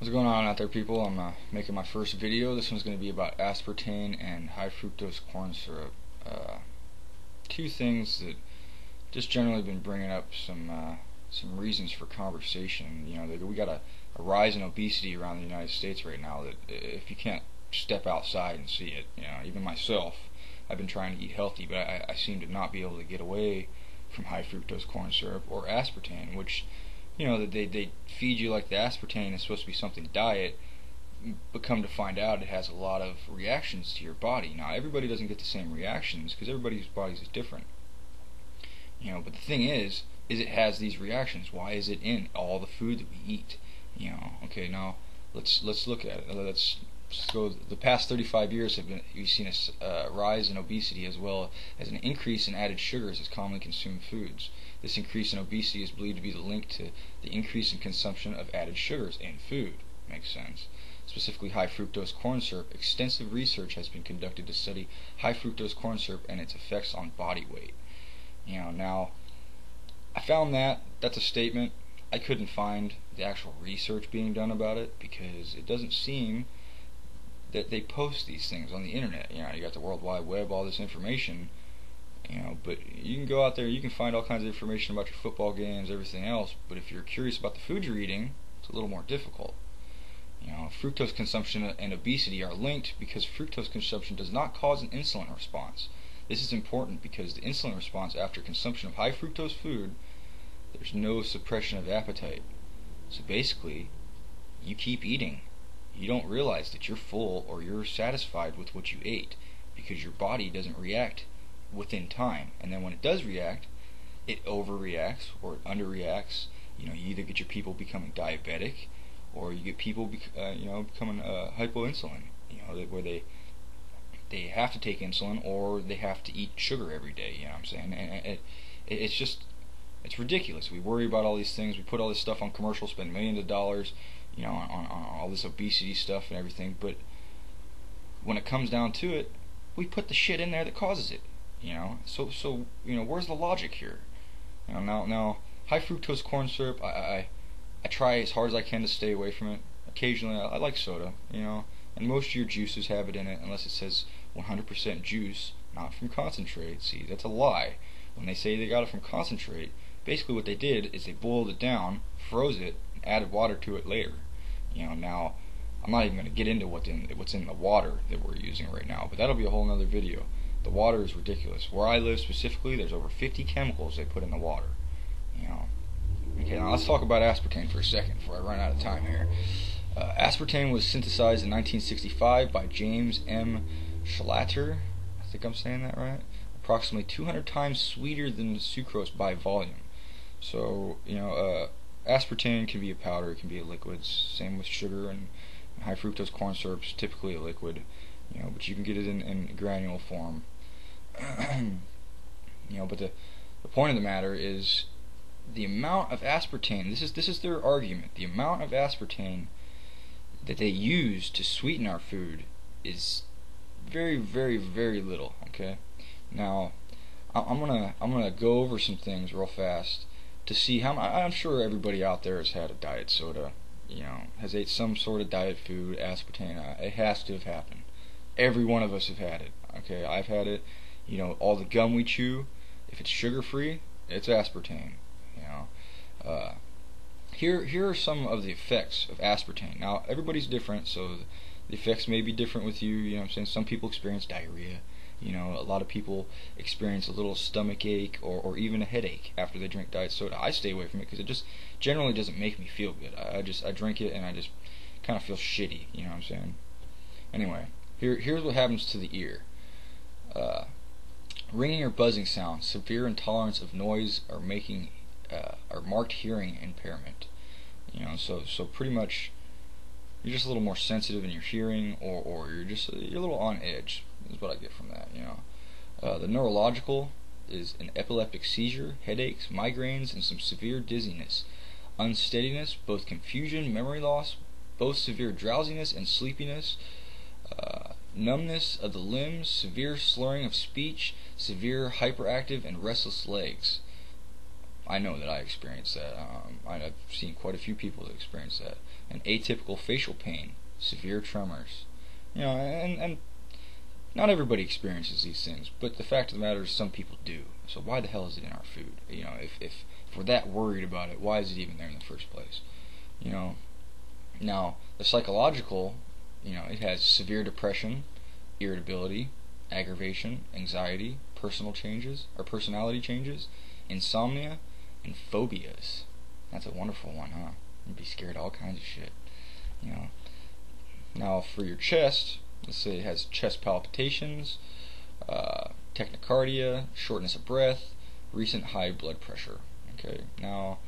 What's going on out there, people? I'm making my first video. This one's going to be about aspartame and high fructose corn syrup. Two things that just generally been bringing up some reasons for conversation. You know, we got a rise in obesity around the United States right now that if you can't step outside and see it, you know, even myself, I've been trying to eat healthy, but I seem to not be able to get away from high fructose corn syrup or aspartame, which, you know, they feed you like the aspartame is supposed to be something diet, but come to find out it has a lot of reactions to your body. Now, everybody doesn't get the same reactions because everybody's bodies is different. You know, but the thing is it has these reactions. Why is it in all the food that we eat? You know, okay, now let's look at it. Let's go. The past 35 years we've seen a rise in obesity as well as an increase in added sugars as commonly consumed foods. This increase in obesity is believed to be the link to the increase in consumption of added sugars in food. Makes sense. Specifically high fructose corn syrup. Extensive research has been conducted to study high fructose corn syrup and its effects on body weight. You know, now I found that's a statement. I couldn't find the actual research being done about it because it doesn't seem that they post these things on the internet. You know, you got the World Wide Web, all this information, you know, but you can go out there, you can find all kinds of information about your football games, everything else, but if you're curious about the food you're eating, it's a little more difficult. You know, fructose consumption and obesity are linked because fructose consumption does not cause an insulin response. This is important because the insulin response after consumption of high fructose food, there's no suppression of appetite. So basically, you keep eating. You don't realize that you're full or you're satisfied with what you ate because your body doesn't react within time. And then when it does react, it overreacts or it underreacts. You know, you either get your people becoming diabetic or you get people becoming hypoinsulin. You know, where they have to take insulin or they have to eat sugar every day. You know what I'm saying? And it's ridiculous. We worry about all these things. We put all this stuff on commercials, spend millions of dollars, you know, on all this obesity stuff and everything. But when it comes down to it, we put the shit in there that causes it. You know, so you know, where's the logic here? You know, now high fructose corn syrup, I try as hard as I can to stay away from it. Occasionally, I like soda, you know, and most of your juices have it in it unless it says 100% juice, not from concentrate. See, that's a lie. When they say they got it from concentrate, basically what they did is they boiled it down, froze it, and added water to it later. You know, now I'm not even going to get into what's in the water that we're using right now, but that'll be a whole nother video. The water is ridiculous. Where I live specifically, there's over 50 chemicals they put in the water. You know. Okay, now let's talk about aspartame for a second before I run out of time here. Aspartame was synthesized in 1965 by James M. Schlatter. I think I'm saying that right. Approximately 200 times sweeter than sucrose by volume. So, you know, aspartame can be a powder, it can be a liquid. Same with sugar and high fructose corn syrup is typically a liquid. You know, but you can get it in granule form. You know, but the point of the matter is the amount of aspartame. This is their argument. The amount of aspartame that they use to sweeten our food is very, very, very little. Okay. Now, I'm gonna go over some things real fast to see how. I'm sure everybody out there has had a diet soda. You know, has ate some sort of diet food, aspartame. It has to have happened. Every one of us have had it. Okay, I've had it. You know, all the gum we chew, if it's sugar free, it's aspartame. You know, here are some of the effects of aspartame. Now, everybody's different, so the effects may be different with you. You know what I'm saying? Some people experience diarrhea. You know, a lot of people experience a little stomach ache or even a headache after they drink diet soda. I stay away from it because it just generally doesn't make me feel good. I drink it and I just kind of feel shitty. You know what I'm saying? Anyway, here's what happens to the ear. Ringing or buzzing sound, severe intolerance of noise, or marked hearing impairment. You know, so pretty much you're just a little more sensitive in your hearing, or you're a little on edge. Is what I get from that. You know, the neurological is an epileptic seizure, headaches, migraines, and some severe dizziness, unsteadiness, both confusion, memory loss, both severe drowsiness and sleepiness, numbness of the limbs, severe slurring of speech, severe hyperactive and restless legs. I know that I experienced that. I've seen quite a few people that experience that. An atypical facial pain, severe tremors. And not everybody experiences these things, but the fact of the matter is some people do. So why the hell is it in our food? If we're that worried about it, why is it even there in the first place? Now the psychological, it has severe depression, irritability, aggravation, anxiety, personality changes, insomnia, and phobias. That's a wonderful one, huh? You'd be scared of all kinds of shit. Now for your chest, let's say it has chest palpitations, tachycardia, shortness of breath, recent high blood pressure. Okay, now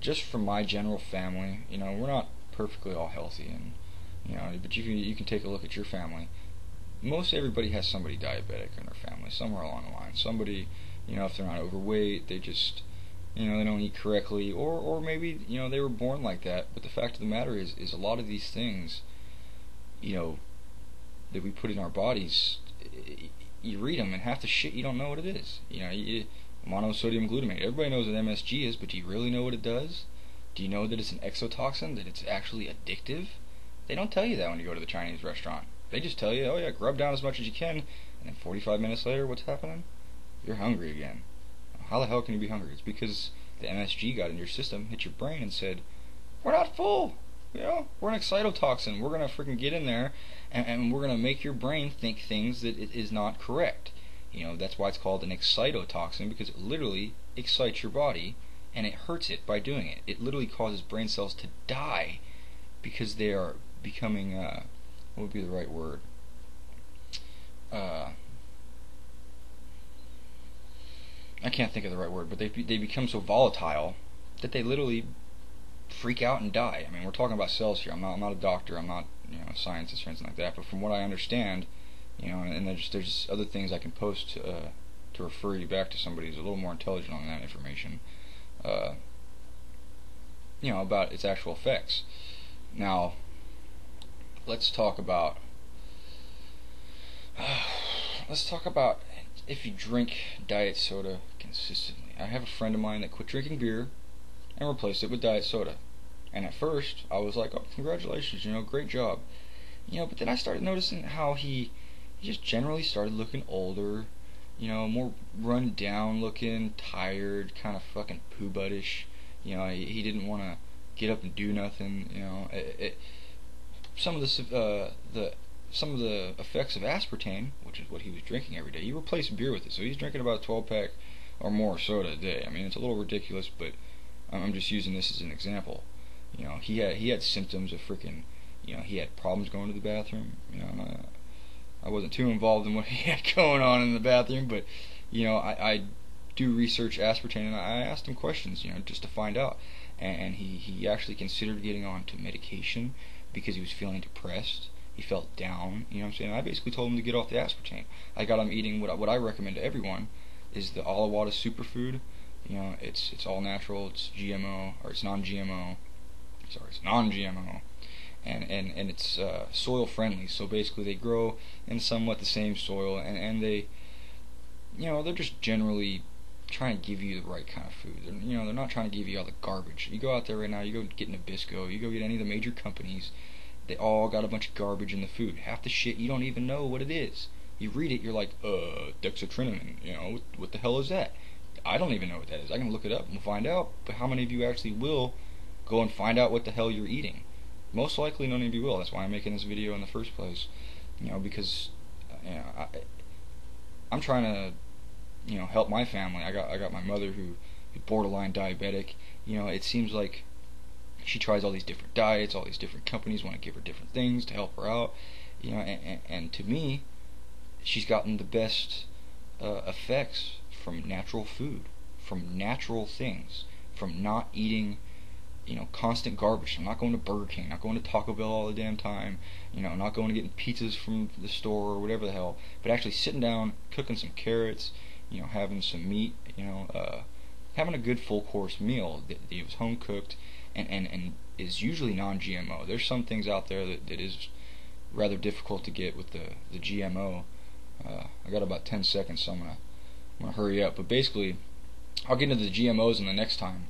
just from my general family, we're not perfectly all healthy, and but you can take a look at your family. Most everybody has somebody diabetic in their family somewhere along the line. Somebody, if they're not overweight, they just, they don't eat correctly, or maybe they were born like that. But the fact of the matter is a lot of these things, that we put in our bodies, you read them and half the shit you don't know what it is. Monosodium glutamate. Everybody knows what MSG is, but do you really know what it does? Do you know that it's an exotoxin, that it's actually addictive? They don't tell you that when you go to the Chinese restaurant. They just tell you, oh yeah, grub down as much as you can, and then 45 minutes later, what's happening? You're hungry again. How the hell can you be hungry? It's because the MSG got in your system, hit your brain, and said, we're not full. We're an excitotoxin. We're going to freaking get in there, and we're going to make your brain think things that it is not correct. That's why it's called an excitotoxin, because it literally excites your body, and it hurts it by doing it. It literally causes brain cells to die because they are becoming, what would be the right word? I can't think of the right word, but they become so volatile that they literally freak out and die. I mean, we're talking about cells here. I'm not a doctor. I'm not a scientist or anything like that. But from what I understand, and there's other things I can post to refer you back to somebody who's a little more intelligent on that information. About its actual effects. Now, let's talk about if you drink diet soda consistently. I have a friend of mine that quit drinking beer and replaced it with diet soda. And at first, I was like, oh, congratulations, great job. But then I started noticing how he just generally started looking older, more run down looking, tired, kind of fucking poo-buddish. He didn't want to get up and do nothing. Some of the effects of aspartame, which is what he was drinking every day, he replaced beer with it. So he's drinking about a 12-pack or more soda a day. I mean, it's a little ridiculous, but I'm just using this as an example. He had symptoms of freaking, he had problems going to the bathroom. I wasn't too involved in what he had going on in the bathroom, but I do research aspartame, and I asked him questions, just to find out. And he actually considered getting on to medication because he was feeling depressed. He felt down, you know what I'm saying? I basically told him to get off the aspartame. I got him eating what I recommend to everyone is the Alawada superfood. It's all natural, it's GMO, or it's non-GMO. Sorry, it's non-GMO. And it's soil friendly. So basically they grow in somewhat the same soil, and they, they're just generally trying to give you the right kind of food. They're not trying to give you all the garbage. You go out there right now, you go get Nabisco, you go get any of the major companies, they all got a bunch of garbage in the food. Half the shit you don't even know what it is. You read it, you're like, dexatrinamin, what the hell is that? I don't even know what that is. I can look it up and find out, but how many of you actually will go and find out what the hell you're eating? Most likely none of you will. That's why I'm making this video in the first place. Because I'm trying to help my family. I got my mother who is borderline diabetic. It seems like she tries all these different diets, all these different companies want to give her different things to help her out. And to me, she's gotten the best effects from natural food, from natural things, from not eating constant garbage. I'm not going to Burger King, not going to Taco Bell all the damn time, not going to getting pizzas from the store or whatever the hell, but actually sitting down, cooking some carrots, having some meat, having a good full course meal that is home cooked and is usually non-GMO. There's some things out there that is rather difficult to get with the GMO. I got about 10 seconds, so I'm gonna hurry up. But basically, I'll get into the GMOs in the next time.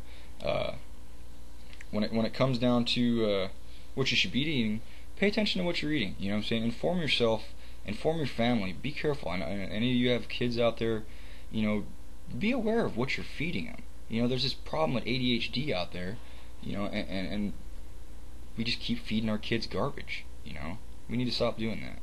When it comes down to what you should be eating, pay attention to what you're eating. You know what I'm saying? Inform yourself, inform your family. Be careful. And any of you have kids out there, be aware of what you're feeding them. There's this problem with ADHD out there, and we just keep feeding our kids garbage. We need to stop doing that.